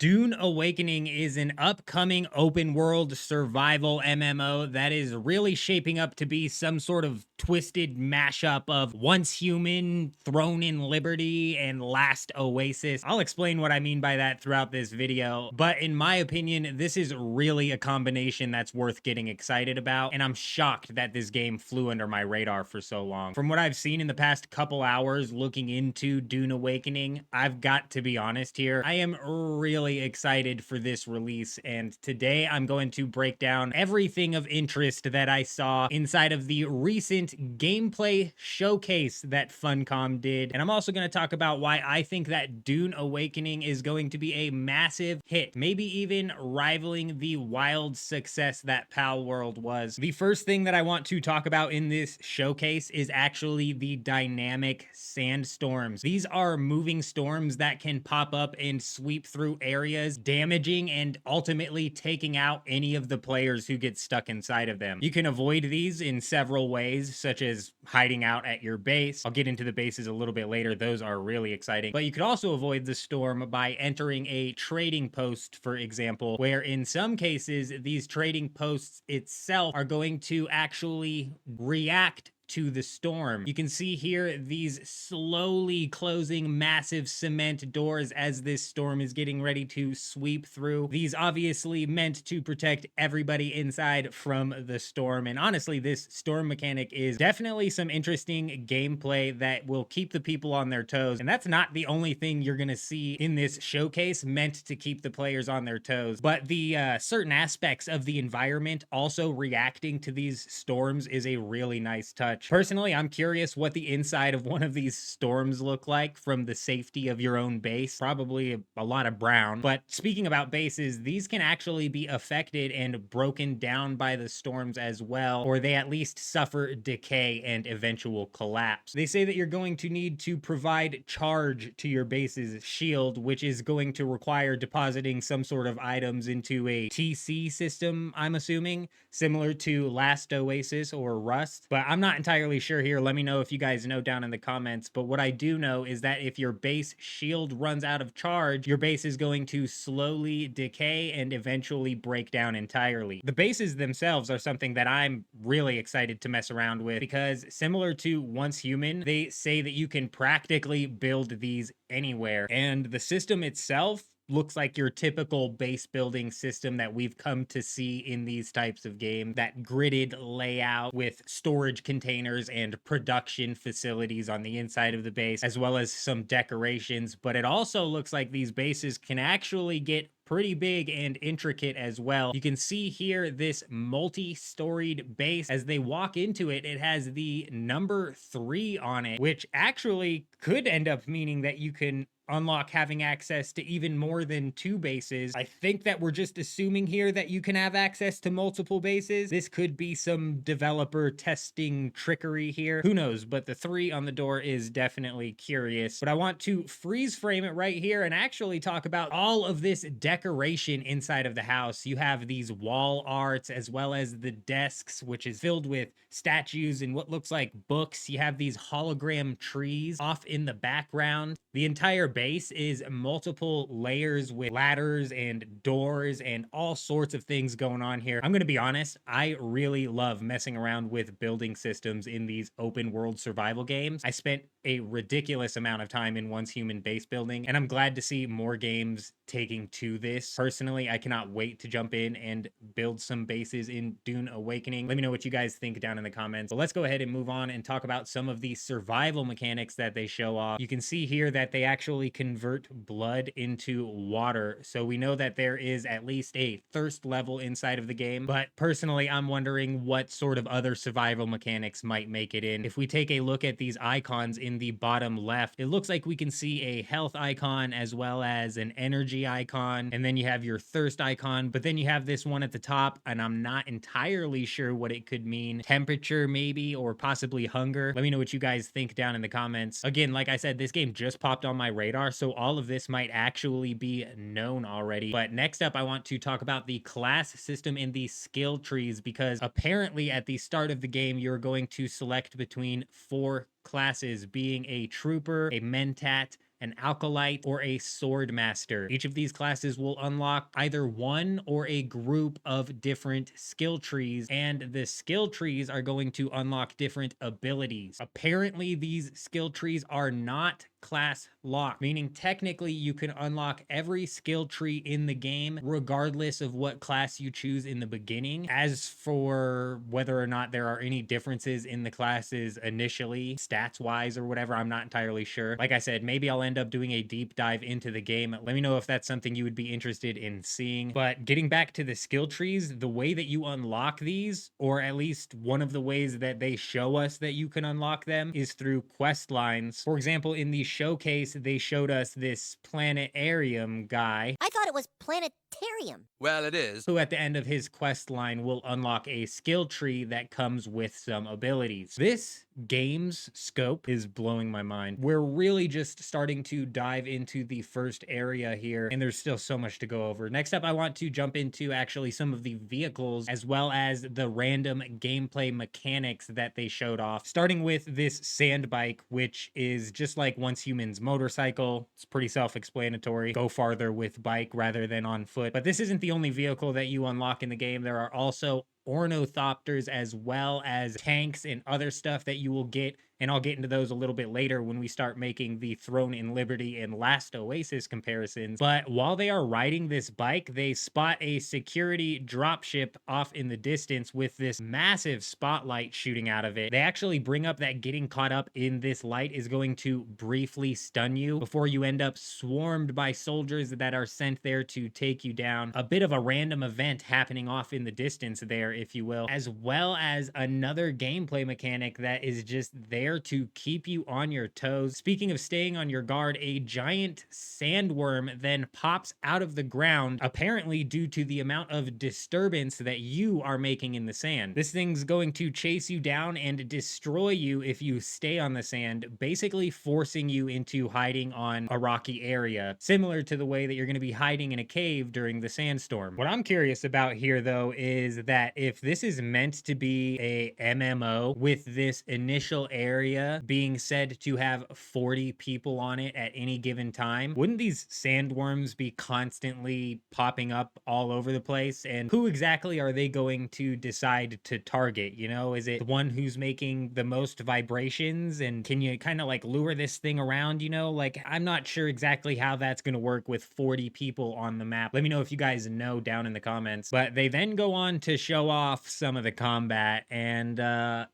Dune Awakening is an upcoming open world survival MMO that is really shaping up to be some sort of twisted mashup of Once Human, Throne in Liberty, and Last Oasis. I'll explain what I mean by that throughout this video, but in my opinion, this is really a combination that's worth getting excited about, and I'm shocked that this game flew under my radar for so long. From what I've seen in the past couple hours looking into Dune Awakening, I've got to be honest here, I am really excited for this release, and today I'm going to break down everything of interest that I saw inside of the recent gameplay showcase that Funcom did, and I'm also going to talk about why I think that Dune Awakening is going to be a massive hit, maybe even rivaling the wild success that Pal World was. The first thing that I want to talk about in this showcase is actually the dynamic sandstorms. These are moving storms that can pop up and sweep through areas, damaging and ultimately taking out any of the players who get stuck inside of them. You can avoid these in several ways, such as hiding out at your base. I'll get into the bases a little bit later. Those are really exciting. But you could also avoid the storm by entering a trading post, for example, where in some cases, these trading posts itself are going to actually react to the storm. You can see here these slowly closing massive cement doors as this storm is getting ready to sweep through. These obviously meant to protect everybody inside from the storm. And honestly, this storm mechanic is definitely some interesting gameplay that will keep the people on their toes. And that's not the only thing you're going to see in this showcase meant to keep the players on their toes. But the certain aspects of the environment also reacting to these storms is a really nice touch. Personally, I'm curious what the inside of one of these storms look like from the safety of your own base. Probably a lot of brown. But speaking about bases, these can actually be affected and broken down by the storms as well, or they at least suffer decay and eventual collapse. They say that you're going to need to provide charge to your base's shield, which is going to require depositing some sort of items into a TC system, I'm assuming, similar to Last Oasis or Rust. But I'm not entirely sure here. Let me know if you guys know down in the comments. But what I do know is that if your base shield runs out of charge, your base is going to slowly decay and eventually break down entirely. The bases themselves are something that I'm really excited to mess around with because similar to Once Human, they say that you can practically build these anywhere. And the system itself looks like your typical base building system that we've come to see in these types of games. That gridded layout with storage containers and production facilities on the inside of the base, as well as some decorations. But it also looks like these bases can actually get pretty big and intricate as well. You can see here this multi-storied base. As they walk into it, it has the number 3 on it, which actually could end up meaning that you can unlock having access to even more than 2 bases. I think that we're just assuming here that you can have access to multiple bases. This could be some developer testing trickery here. Who knows? But the 3 on the door is definitely curious. But I want to freeze frame it right here and actually talk about all of this decoration inside of the house. You have these wall arts as well as the desks, which is filled with statues and what looks like books. You have these hologram trees off in the background. The entire base is multiple layers with ladders and doors and all sorts of things going on here. I'm going to be honest, I really love messing around with building systems in these open world survival games. I spent a ridiculous amount of time in Once Human base building, and I'm glad to see more games taking to this. Personally, I cannot wait to jump in and build some bases in Dune Awakening. Let me know what you guys think down in the comments. But let's go ahead and move on and talk about some of the survival mechanics that they show off. You can see here that they actually convert blood into water. So we know that there is at least a thirst level inside of the game. But personally, I'm wondering what sort of other survival mechanics might make it in. If we take a look at these icons in the bottom left, it looks like we can see a health icon as well as an energy icon, and then you have your thirst icon, but then you have this one at the top, and I'm not entirely sure what it could mean. Temperature maybe, or possibly hunger. Let me know what you guys think down in the comments. Again, like I said, this game just popped on my radar, so all of this might actually be known already. But next up, I want to talk about the class system in the skill trees, because apparently at the start of the game, you're going to select between 4 classes, being a trooper, a mentat, an alkalite, or a sword master. Each of these classes will unlock either one or a group of different skill trees, and the skill trees are going to unlock different abilities. Apparently, these skill trees are not class locked, meaning technically you can unlock every skill tree in the game regardless of what class you choose in the beginning. As for whether or not there are any differences in the classes initially, stats wise or whatever, I'm not entirely sure. Like I said, maybe I'll end up doing a deep dive into the game. Let me know if that's something you would be interested in seeing. But getting back to the skill trees, the way that you unlock these, or at least one of the ways that they show us that you can unlock them, is through quest lines. For example, in the showcase, they showed us this planetarium guy. I thought it was planetarium. Well, it is. Who at the end of his quest line will unlock a skill tree that comes with some abilities. This game's scope is blowing my mind. We're really just starting to dive into the first area here, and there's still so much to go over. Next up, I want to jump into actually some of the vehicles as well as the random gameplay mechanics that they showed off, starting with this sand bike, which is just like Once Human's motorcycle. It's pretty self-explanatory. Go farther with bike rather than on foot. But this isn't the only vehicle that you unlock in the game. There are also ornithopters as well as tanks and other stuff that you will get, and I'll get into those a little bit later when we start making the Throne in Liberty and Last Oasis comparisons. But while they are riding this bike, they spot a security dropship off in the distance with this massive spotlight shooting out of it. They actually bring up that getting caught up in this light is going to briefly stun you before you end up swarmed by soldiers that are sent there to take you down. A bit of a random event happening off in the distance there, if you will, as well as another gameplay mechanic that is just there to keep you on your toes. Speaking of staying on your guard, a giant sandworm then pops out of the ground, apparently due to the amount of disturbance that you are making in the sand. This thing's going to chase you down and destroy you if you stay on the sand, basically forcing you into hiding on a rocky area, similar to the way that you're going to be hiding in a cave during the sandstorm. What I'm curious about here, though, is that if this is meant to be a MMO with this initial area being said to have 40 people on it at any given time, wouldn't these sandworms be constantly popping up all over the place? And who exactly are they going to decide to target? You know, is it the one who's making the most vibrations? And can you kind of like lure this thing around, you know? Like, I'm not sure exactly how that's going to work with 40 people on the map. Let me know if you guys know down in the comments. But they then go on to show off some of the combat, and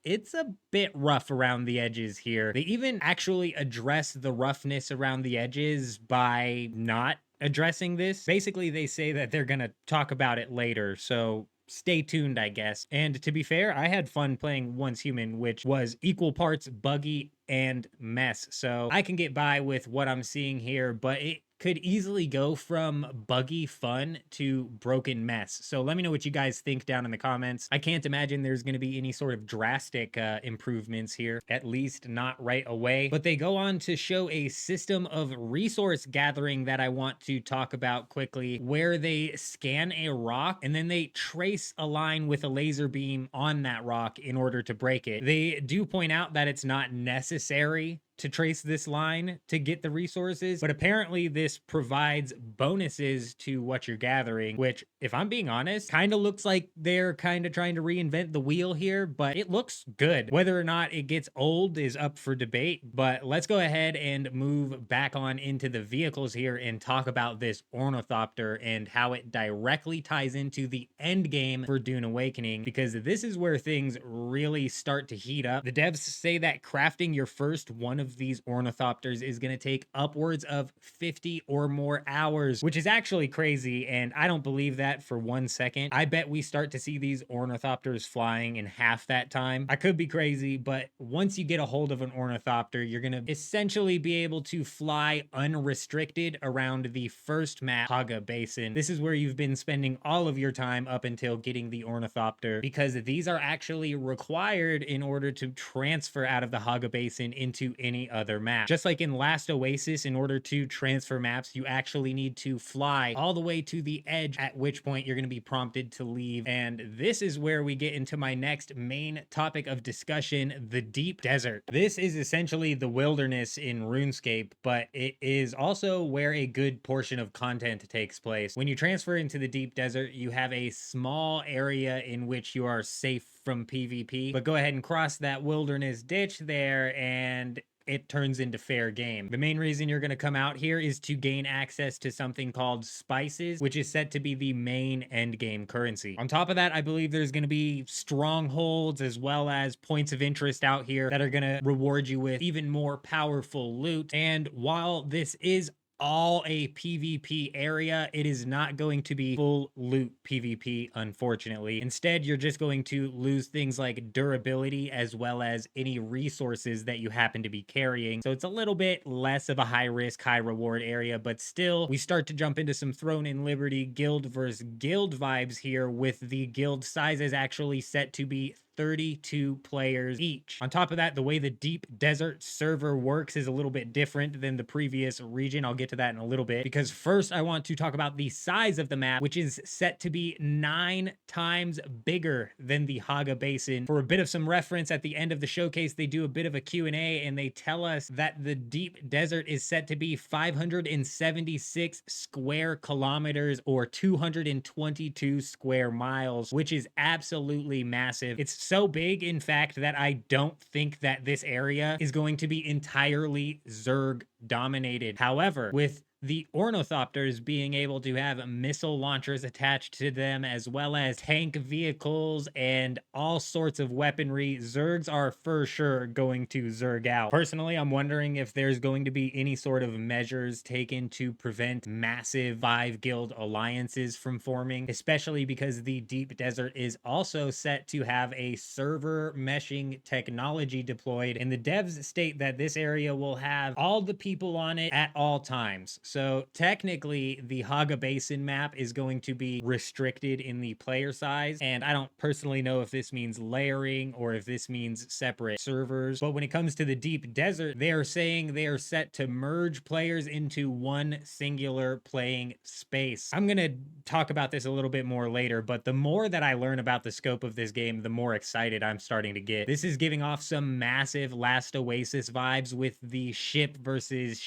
it's a bit rough around the edges here. They even actually address the roughness around the edges by not addressing this. Basically, they say that they're gonna talk about it later, so stay tuned, I guess. And to be fair, I had fun playing Once Human, which was equal parts buggy and mess, so I can get by with what I'm seeing here, but it could easily go from buggy fun to broken mess. So let me know what you guys think down in the comments. I can't imagine there's going to be any sort of drastic improvements here, at least not right away. But they go on to show a system of resource gathering that I want to talk about quickly, where they scan a rock and then they trace a line with a laser beam on that rock in order to break it. They do point out that it's not necessary to trace this line to get the resources, but apparently this provides bonuses to what you're gathering, which, if I'm being honest, kind of looks like they're kind of trying to reinvent the wheel here, but it looks good. Whether or not it gets old is up for debate, but let's go ahead and move back on into the vehicles here and talk about this ornithopter and how it directly ties into the end game for Dune Awakening, because this is where things really start to heat up. The devs say that crafting your first one of these ornithopters is going to take upwards of 50 or more hours, which is actually crazy, and I don't believe that for 1 second. I bet we start to see these ornithopters flying in half that time. I could be crazy, but once you get a hold of an ornithopter, you're going to essentially be able to fly unrestricted around the first map, Haga Basin. This is where you've been spending all of your time up until getting the ornithopter, because these are actually required in order to transfer out of the Haga Basin into any any other map. Just like in Last Oasis, in order to transfer maps, you actually need to fly all the way to the edge, at which point you're going to be prompted to leave. And this is where we get into my next main topic of discussion, the deep desert. This is essentially the wilderness in RuneScape, but it is also where a good portion of content takes place. When you transfer into the deep desert, you have a small area in which you are safe from PvP, but go ahead and cross that wilderness ditch there and it turns into fair game. The main reason you're going to come out here is to gain access to something called spices, which is set to be the main end game currency. On top of that, I believe there's going to be strongholds as well as points of interest out here that are going to reward you with even more powerful loot. And while this is all a PvP area, it is not going to be full loot PvP, unfortunately. Instead, you're just going to lose things like durability as well as any resources that you happen to be carrying. So it's a little bit less of a high risk, high reward area, but still we start to jump into some Throne in Liberty guild versus guild vibes here, with the guild sizes actually set to be 32 players each. On top of that, the way the deep desert server works is a little bit different than the previous region. I'll get to that in a little bit, because first I want to talk about the size of the map, which is set to be 9 times bigger than the Haga Basin. For a bit of some reference, at the end of the showcase, they do a bit of a Q&A and they tell us that the deep desert is set to be 576 square kilometers or 222 square miles, which is absolutely massive. It's so big, in fact, that I don't think that this area is going to be entirely Zerg dominated. However, with the ornithopters being able to have missile launchers attached to them, as well as tank vehicles and all sorts of weaponry, Zergs are for sure going to Zerg out. Personally, I'm wondering if there's going to be any sort of measures taken to prevent massive 5-guild alliances from forming, especially because the deep desert is also set to have a server meshing technology deployed, and the devs state that this area will have all the people on it at all times. So technically, the Haga Basin map is going to be restricted in the player size, and I don't personally know if this means layering or if this means separate servers. But when it comes to the deep desert, they are saying they are set to merge players into one singular playing space. I'm gonna talk about this a little bit more later, but the more that I learn about the scope of this game, the more excited I'm starting to get. This is giving off some massive Last Oasis vibes with the ship versus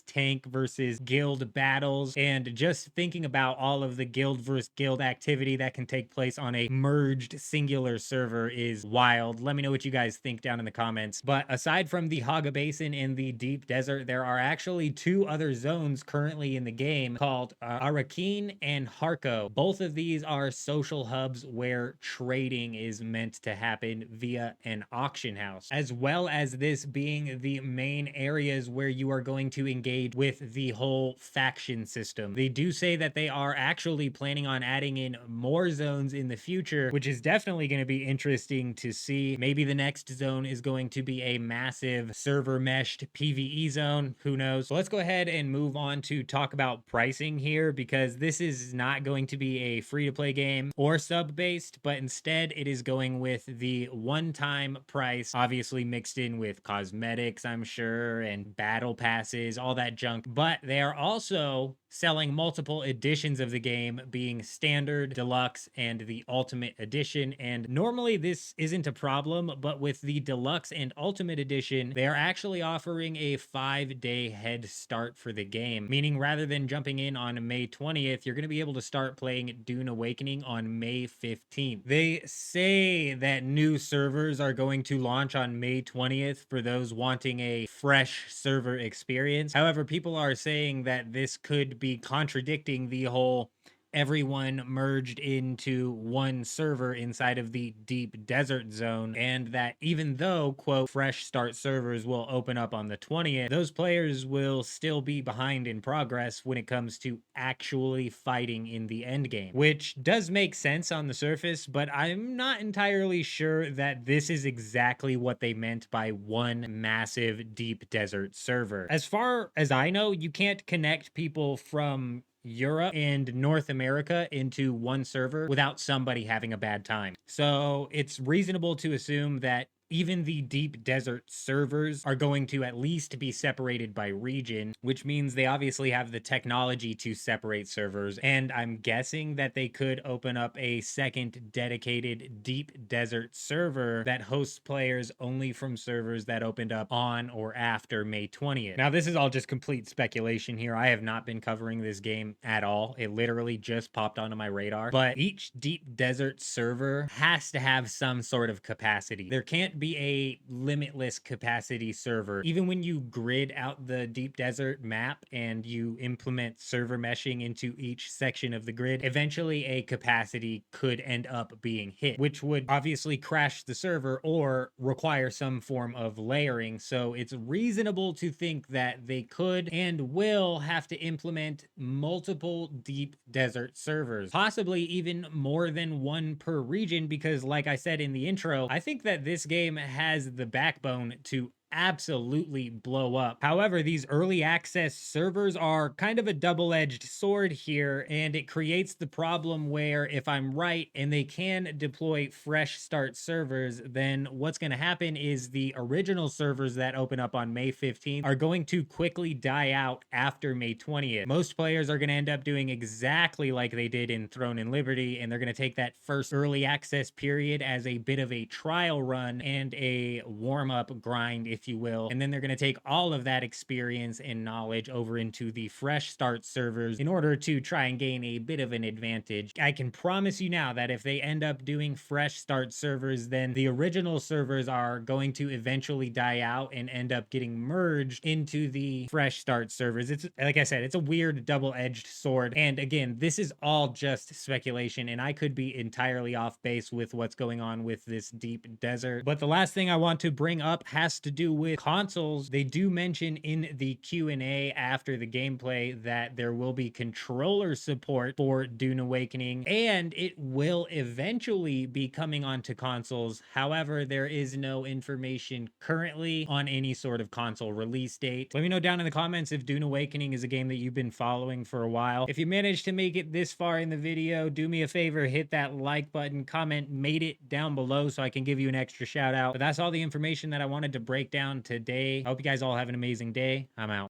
tank versus guild battles, and just thinking about all of the guild versus guild activity that can take place on a merged singular server is wild. Let me know what you guys think down in the comments. But aside from the Haga Basin and the deep desert, there are actually 2 other zones currently in the game called Arakeen and Harko. Both of these are social hubs where trading is meant to happen via an auction house, as well as this being the main areas where you are going to engage with the whole faction system. They do say that they are actually planning on adding in more zones in the future, which is definitely going to be interesting to see. Maybe the next zone is going to be a massive server meshed PvE zone. Who knows? So let's go ahead and move on to talk about pricing here, because this is not going to be a free-to-play game or sub-based, but instead it is going with the one-time price, obviously mixed in with cosmetics, I'm sure, and battle passes, all that junk. But they are also selling multiple editions of the game, being standard, deluxe, and the ultimate edition. And normally this isn't a problem, but with the deluxe and ultimate edition, they are actually offering a 5-day head start for the game, meaning rather than jumping in on May 20th, you're going to be able to start playing Dune Awakening on May 15th. They say that new servers are going to launch on May 20th for those wanting a fresh server experience. However, people are saying that this could be contradicting the whole everyone merged into one server inside of the deep desert zone, and that even though, quote, fresh start servers will open up on the 20th, those players will still be behind in progress when it comes to actually fighting in the end game, which does make sense on the surface, but I'm not entirely sure that this is exactly what they meant by one massive deep desert server. As far as I know, you can't connect people from Europe and North America into one server without somebody having a bad time. So it's reasonable to assume that even the deep desert servers are going to at least be separated by region, which means they obviously have the technology to separate servers. And I'm guessing that they could open up a second dedicated deep desert server that hosts players only from servers that opened up on or after May 20th. Now, this is all just complete speculation here. I have not been covering this game at all. It literally just popped onto my radar. But each deep desert server has to have some sort of capacity. There can't be a limitless capacity server. Even when you grid out the deep desert map and you implement server meshing into each section of the grid, eventually a capacity could end up being hit, which would obviously crash the server or require some form of layering. So it's reasonable to think that they could and will have to implement multiple deep desert servers, possibly even more than one per region, because like I said in the intro, I think that this game has the backbone to absolutely blow up. However, these early access servers are kind of a double-edged sword here, and it creates the problem where if I'm right and they can deploy fresh start servers, then what's going to happen is the original servers that open up on May 15th are going to quickly die out after May 20th. Most players are going to end up doing exactly like they did in Throne and Liberty, and they're going to take that first early access period as a bit of a trial run and a warm-up grind, if you will. And then they're going to take all of that experience and knowledge over into the fresh start servers in order to try and gain a bit of an advantage. I can promise you now that if they end up doing fresh start servers, then the original servers are going to eventually die out and end up getting merged into the fresh start servers. It's like I said, it's a weird double-edged sword. And again, this is all just speculation, and I could be entirely off base with what's going on with this deep desert. But the last thing I want to bring up has to do with consoles. They do mention in the Q&A after the gameplay that there will be controller support for Dune Awakening, and it will eventually be coming onto consoles. However, there is no information currently on any sort of console release date. Let me know down in the comments if Dune Awakening is a game that you've been following for a while. If you managed to make it this far in the video, do me a favor, hit that like button, comment "made it" down below so I can give you an extra shout out. But that's all the information that I wanted to break down today. I hope you guys all have an amazing day. I'm out.